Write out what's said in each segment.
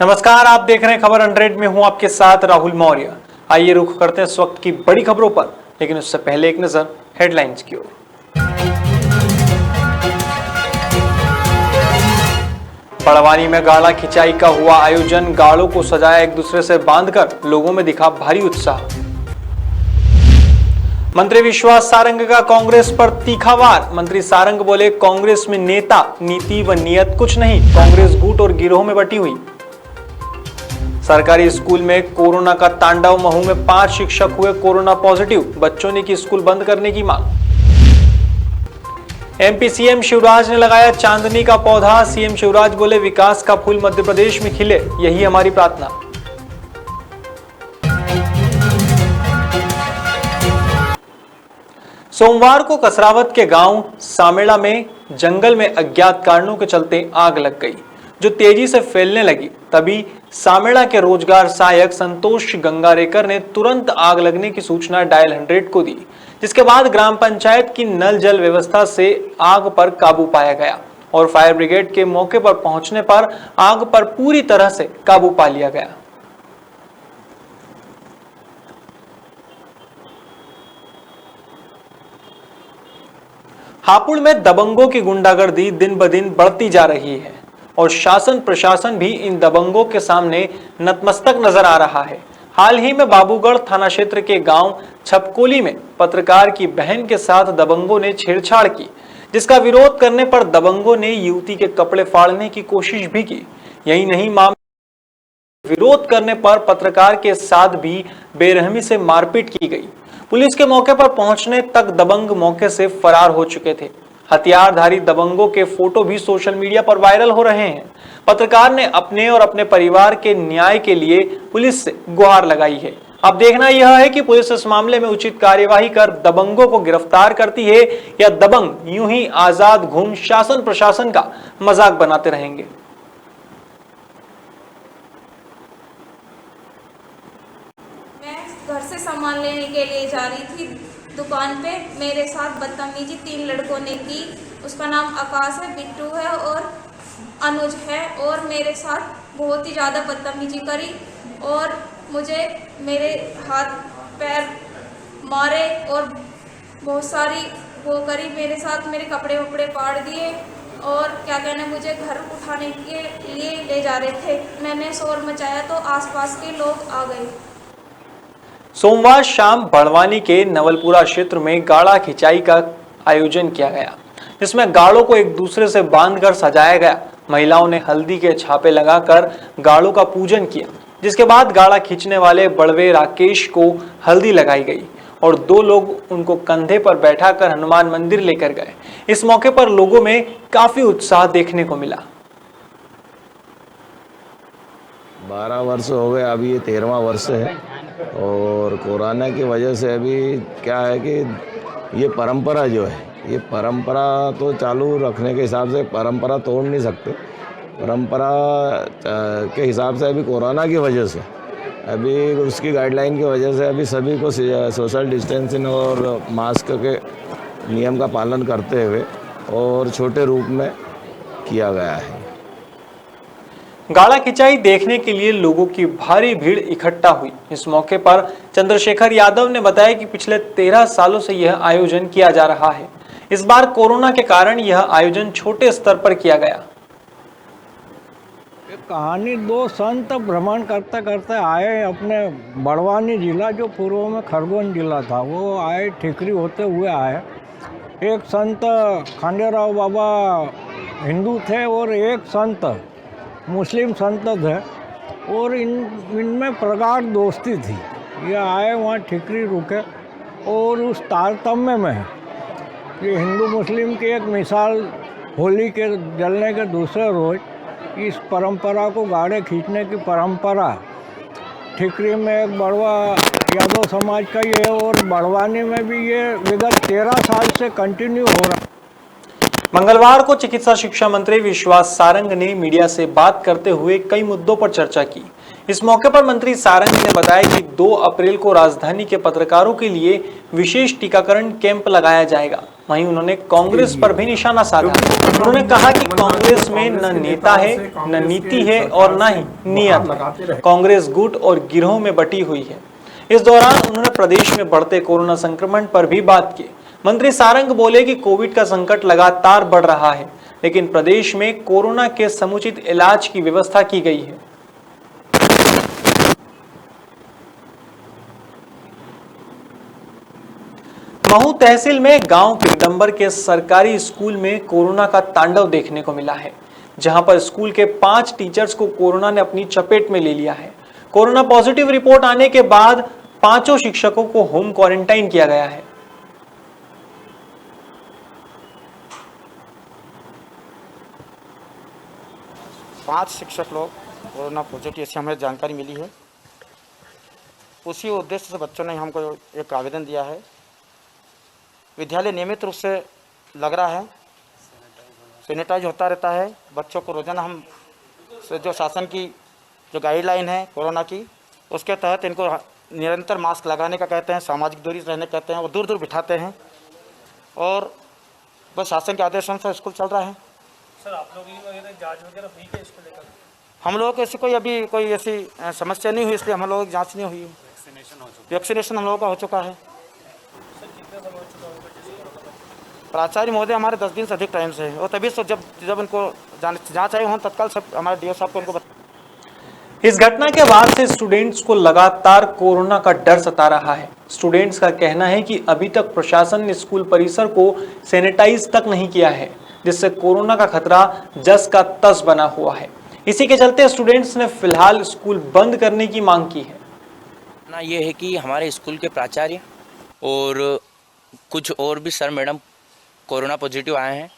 नमस्कार, आप देख रहे हैं खबर 100 में हूं आपके साथ राहुल मौर्य। आइए रुख करते हैं इस वक्त की बड़ी खबरों पर, लेकिन उससे पहले एक नजर हेडलाइंस की ओर। बड़वानी में गाड़ा खिंचाई का हुआ आयोजन, गाड़ों को सजाया एक दूसरे से बांधकर, लोगों में दिखा भारी उत्साह। मंत्री विश्वास सारंग का कांग्रेस पर तीखा वार, मंत्री सारंग बोले कांग्रेस में नेता, नीति व नियत कुछ नहीं, कांग्रेस गुट और गिरोह में बटी हुई। सरकारी स्कूल में कोरोना का तांडव, महू में 5 शिक्षक हुए कोरोना पॉजिटिव, बच्चों ने की स्कूल बंद करने की मांग। एमपी सीएम शिवराज ने लगाया चांदनी का पौधा, सीएम शिवराज बोले विकास का फूल मध्य प्रदेश में खिले, यही हमारी प्रार्थना। सोमवार को कसरावत के गांव सामेड़ा में जंगल में अज्ञात कारणों के चलते आग लग गई, जो तेजी से फैलने लगी। तभी सामेड़ा के रोजगार सहायक संतोष गंगारेकर ने तुरंत आग लगने की सूचना डायल 100 को दी, जिसके बाद ग्राम पंचायत की नल जल व्यवस्था से आग पर काबू पाया गया और फायर ब्रिगेड के मौके पर पहुंचने पर आग पर पूरी तरह से काबू पा लिया गया। हापुड़ में दबंगों की गुंडागर्दी दिन ब दिन बढ़ती जा रही है और शासन प्रशासन भी इन दबंगों के सामने नतमस्तक नजर आ रहा है। हाल ही में बाबूगढ़ थाना क्षेत्र के गांव छपकोली में पत्रकार की बहन के साथ दबंगों ने छेड़छाड़ की, जिसका विरोध करने पर दबंगों ने युवती के कपड़े फाड़ने की कोशिश भी की। यही नहीं, मामले विरोध करने पर पत्रकार के साथ भी बेरहमी से मारपीट की गई। पुलिस के मौके पर पहुंचने तक दबंग मौके से फरार हो चुके थे। हथियारधारी दबंगों के फोटो भी सोशल मीडिया पर वायरल हो रहे हैं। पत्रकार ने अपने और अपने परिवार के न्याय के लिए पुलिस से गुहार लगाई है। अब देखना यह है कि पुलिस इस मामले में उचित कार्यवाही कर दबंगों को गिरफ्तार करती है या दबंग यूं ही आजाद घूम शासन प्रशासन का मजाक बनाते रहेंगे। मैं घर से सामान लेने के लिए जा रही थी दुकान पे, मेरे साथ बदतमीजी 3 लड़कों ने की। उसका नाम आकाश है, बिट्टू है और अनुज है, और मेरे साथ बहुत ही ज़्यादा बदतमीजी करी और मुझे मेरे हाथ पैर मारे और बहुत सारी वो करी मेरे साथ, मेरे कपड़े वपड़े फाड़ दिए और क्या कहना, मुझे घर उठाने के लिए ले जा रहे थे। मैंने शोर मचाया तो आसपास के लोग आ गए। सोमवार शाम बड़वानी के नवलपुरा क्षेत्र में गाड़ा खिंचाई का आयोजन किया गया, जिसमें गाड़ों को एक दूसरे से बांधकर सजाया गया। महिलाओं ने हल्दी के छापे लगाकर गाड़ों का पूजन किया, जिसके बाद गाड़ा खींचने वाले बड़वे राकेश को हल्दी लगाई गई और 2 लोग उनको कंधे पर बैठाकर हनुमान मंदिर लेकर गए। इस मौके पर लोगों में काफी उत्साह देखने को मिला। 12 वर्ष हो गए, अभी ये 13वां वर्ष है और कोरोना की वजह से अभी क्या है कि ये परंपरा जो है, ये परंपरा तो चालू रखने के हिसाब से परंपरा तोड़ नहीं सकते। परंपरा के हिसाब से अभी कोरोना की वजह से, अभी उसकी गाइडलाइन की वजह से अभी सभी को सोशल डिस्टेंसिंग और मास्क के नियम का पालन करते हुए और छोटे रूप में किया गया है। गाड़ा खिंचाई देखने के लिए लोगों की भारी भीड़ इकट्ठा हुई। इस मौके पर चंद्रशेखर यादव ने बताया कि पिछले 13 सालों से यह आयोजन किया जा रहा है। इस बार कोरोना के कारण यह आयोजन छोटे स्तर पर किया गया। कहानी 2 संत भ्रमण करते करते आए अपने बड़वानी जिला, जो पूर्व में खरगोन जिला था, वो आए, ठीकरी होते हुए आए। एक संत खांडेराव बाबा हिंदू थे और एक संत मुस्लिम संत थे और इनमें प्रगाढ़ दोस्ती थी। ये आए, वहाँ ठीकरी रुके और उस तारतम्य में ये हिंदू मुस्लिम की एक मिसाल, होली के जलने के दूसरे रोज इस परंपरा को, गाड़े खींचने की परंपरा ठीकरी में एक बड़वा यादव समाज का ये और बड़वानी में भी ये विगत 13 साल से कंटिन्यू हो रहा है। मंगलवार को चिकित्सा शिक्षा मंत्री विश्वास सारंग ने मीडिया से बात करते हुए कई मुद्दों पर चर्चा की। इस मौके पर मंत्री सारंग ने बताया कि 2 अप्रैल को राजधानी के पत्रकारों के लिए विशेष टीकाकरण कैंप लगाया जाएगा। वहीं उन्होंने कांग्रेस पर भी निशाना साधा। उन्होंने कहा कि कांग्रेस में न नेता है, न नीति है और न ही नियत है। कांग्रेस गुट और गिरोह में बटी हुई है। इस दौरान उन्होंने प्रदेश में बढ़ते कोरोना संक्रमण पर भी बात की। मंत्री सारंग बोले कि कोविड का संकट लगातार बढ़ रहा है, लेकिन प्रदेश में कोरोना के समुचित इलाज की व्यवस्था की गई है। महू तहसील में गांव पिगडंबर के सरकारी स्कूल में कोरोना का तांडव देखने को मिला है, जहां पर स्कूल के 5 टीचर्स को कोरोना ने अपनी चपेट में ले लिया है। कोरोना पॉजिटिव रिपोर्ट आने के बाद 5 शिक्षकों को होम क्वारंटाइन किया गया है। पांच शिक्षक लोग कोरोना पॉजिटिव ऐसी हमें जानकारी मिली है। उसी उद्देश्य से बच्चों ने हमको एक आवेदन दिया है। विद्यालय नियमित रूप से लग रहा है, सैनिटाइज होता रहता है। बच्चों को रोजाना हम जो शासन की जो गाइडलाइन है कोरोना की, उसके तहत इनको निरंतर मास्क लगाने का कहते हैं, सामाजिक दूरी रहने कहते हैं, वो दूर दूर बिठाते हैं और बस शासन के आदेशों से स्कूल चल रहा है। सर, आप लोग जांच वगैरह हुई है इसको लेकर? हम लोगों को ऐसी कोई ऐसी समस्या नहीं हुई, इसलिए हम लोगों की जाँच नहीं हुई। वैक्सीनेशन हम लोगों का हो चुका है। प्राचार्य महोदय हमारे 10 दिन से अधिक टाइम से है और तभी जब उनको जांच आई हो तत्काल सब हमारे डीओ साहब को उनको इस घटना के बाद से स्टूडेंट्स को लगातार कोरोना का डर सता रहा है। स्टूडेंट्स का कहना है कि अभी तक प्रशासन ने स्कूल परिसर को सैनिटाइज तक नहीं किया है, जिससे कोरोना का खतरा जस का तस बना हुआ है। इसी के चलते स्टूडेंट्स ने फिलहाल स्कूल बंद करने की मांग की है। ना ये है कि हमारे स्कूल के प्राचार्य और कुछ और भी सर मैडम कोरोना पॉजिटिव आए हैं,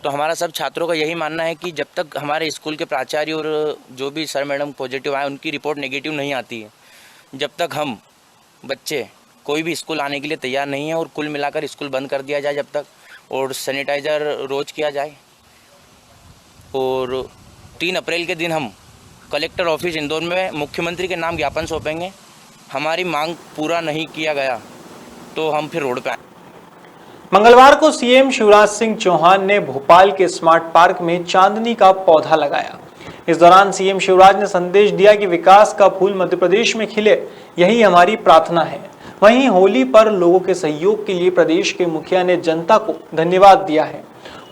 तो हमारा सब छात्रों का यही मानना है कि जब तक हमारे स्कूल के प्राचार्य और जो भी सर मैडम पॉजिटिव आए उनकी रिपोर्ट नेगेटिव नहीं आती है, जब तक हम बच्चे कोई भी स्कूल आने के लिए तैयार नहीं है और कुल मिलाकर स्कूल बंद कर दिया जाए जब तक, और सैनिटाइज़र रोज़ किया जाए। और 3 अप्रैल के दिन हम कलेक्टर ऑफिस इंदौर में मुख्यमंत्री के नाम ज्ञापन सौंपेंगे। हमारी मांग पूरा नहीं किया गया तो हम फिर रोड पे आए। मंगलवार को सीएम शिवराज सिंह चौहान ने भोपाल के स्मार्ट पार्क में चांदनी का पौधा लगाया। इस दौरान सीएम शिवराज ने संदेश दिया कि विकास का फूल मध्य प्रदेश में खिले, यही हमारी प्रार्थना है। वहीं होली पर लोगों के सहयोग के लिए प्रदेश के मुखिया ने जनता को धन्यवाद दिया है।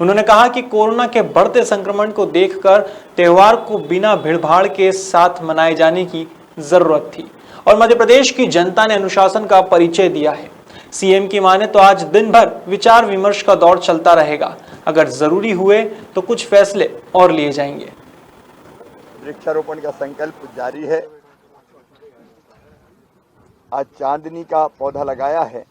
उन्होंने कहा कि कोरोना के बढ़ते संक्रमण को देखकर त्योहार को बिना भीड़भाड़ के साथ मनाए जाने की जरूरत थी और मध्य प्रदेश की जनता ने अनुशासन का परिचय दिया है। सीएम की माने तो आज दिन भर विचार विमर्श का दौर चलता रहेगा। अगर जरूरी हुए तो कुछ फैसले और लिए जाएंगे। वृक्षारोपण का संकल्प जारी है। आज चांदनी का पौधा लगाया है।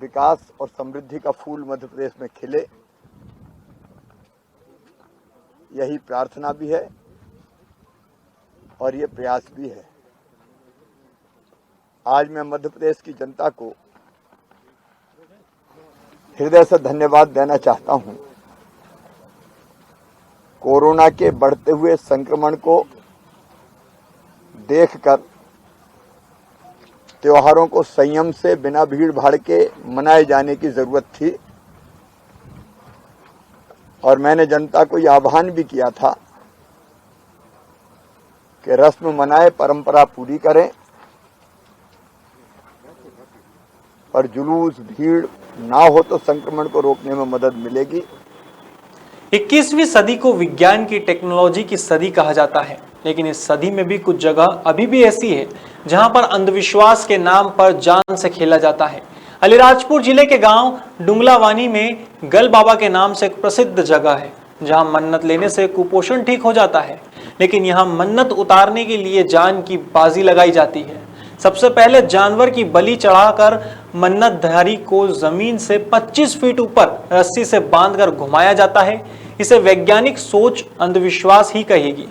विकास और समृद्धि का फूल मध्य प्रदेश में खिले, यही प्रार्थना भी है और ये प्रयास भी है। आज मैं मध्य प्रदेश की जनता को हृदय से धन्यवाद देना चाहता हूं। कोरोना के बढ़ते हुए संक्रमण को देखकर त्योहारों को संयम से बिना भीड़ भाड़ के मनाए जाने की जरूरत थी और मैंने जनता को यह आह्वान भी किया था कि रस्म मनाए, परंपरा पूरी करें, पर जुलूस भीड़ ना हो तो संक्रमण को रोकने में मदद मिलेगी। 21वीं सदी को विज्ञान की टेक्नोलॉजी की सदी कहा जाता है, लेकिन इस सदी में भी कुछ जगह अभी भी ऐसी है जहां पर अंधविश्वास के नाम पर जान से खेला जाता है। अलीराजपुर जिले के गांव डुंगलावानी में गल बाबा के नाम से एक प्रसिद्ध जगह है जहां मन्नत लेने से कुपोषण ठीक हो जाता है, लेकिन यहां मन्नत उतारने के लिए जान की बाजी लगाई जाती है। सबसे पहले जानवर की बलि चढ़ाकर मन्नतधारी को जमीन से 25 फीट ऊपर रस्सी से बांधकर घुमाया जाता है। इसे वैज्ञानिक सोच अंधविश्वास ही कहेगी।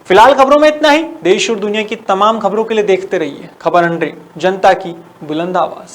फिलहाल खबरों में इतना ही। देश और दुनिया की तमाम खबरों के लिए देखते रहिए खबर 100, जनता की बुलंद आवाज।